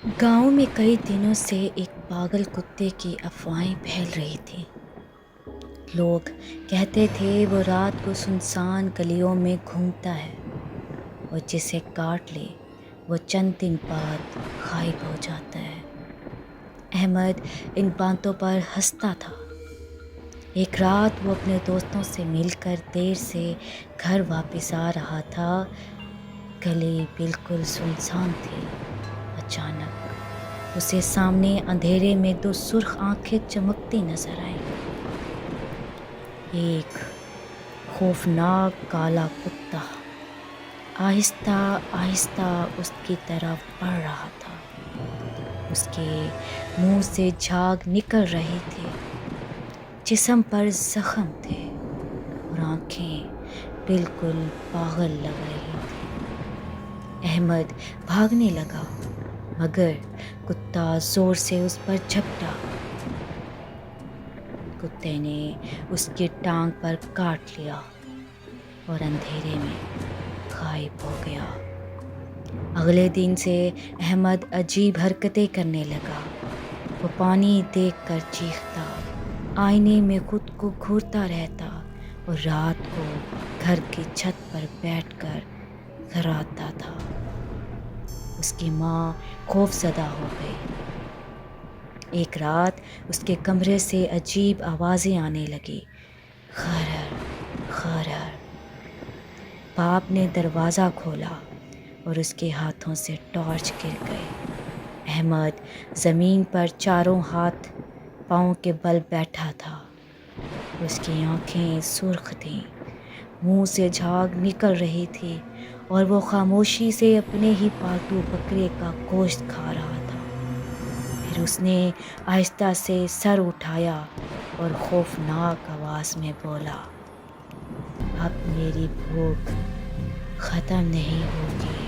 گاؤں میں کئی دنوں سے ایک پاگل کتے کی افواہیں پھیل رہی تھیں۔ لوگ کہتے تھے وہ رات کو سنسان گلیوں میں گھومتا ہے اور جسے کاٹ لے وہ چند دن بعد غائب ہو جاتا ہے۔ احمد ان باتوں پر ہنستا تھا۔ ایک رات وہ اپنے دوستوں سے مل کر دیر سے گھر واپس آ رہا تھا۔ گلی بالکل سنسان تھی۔ اچانک اسے سامنے اندھیرے میں دو سرخ آنکھیں چمکتی نظر آئیں۔ ایک خوفناک کالا کتا آہستہ آہستہ اس کی طرف بڑھ رہا تھا۔ اس کے منہ سے جھاگ نکل رہی تھی، جسم پر زخم تھے اور آنکھیں بالکل پاگل لگ رہی تھی۔ احمد بھاگنے لگا مگر کتا زور سے اس پر جھپٹا۔ کتے نے اس کی ٹانگ پر کاٹ لیا اور اندھیرے میں غائب ہو گیا۔ اگلے دن سے احمد عجیب حرکتیں کرنے لگا۔ وہ پانی دیکھ کر چیختا، آئینے میں خود کو گھورتا رہتا اور رات کو گھر کی چھت پر بیٹھ کر گھراتا تھا۔ اس کی ماں خوف زدہ ہو گئی۔ ایک رات اس کے کمرے سے عجیب آوازیں آنے لگی، خرر خرر۔ باپ نے دروازہ کھولا اور اس کے ہاتھوں سے ٹارچ گر گئی۔ احمد زمین پر چاروں ہاتھ پاؤں کے بل بیٹھا تھا۔ اس کی آنکھیں سرخ تھیں، منہ سے جھاگ نکل رہی تھی اور وہ خاموشی سے اپنے ہی پالتو بکرے کا گوشت کھا رہا تھا۔ پھر اس نے آہستہ سے سر اٹھایا اور خوفناک آواز میں بولا، اب میری بھوک ختم نہیں ہوگی۔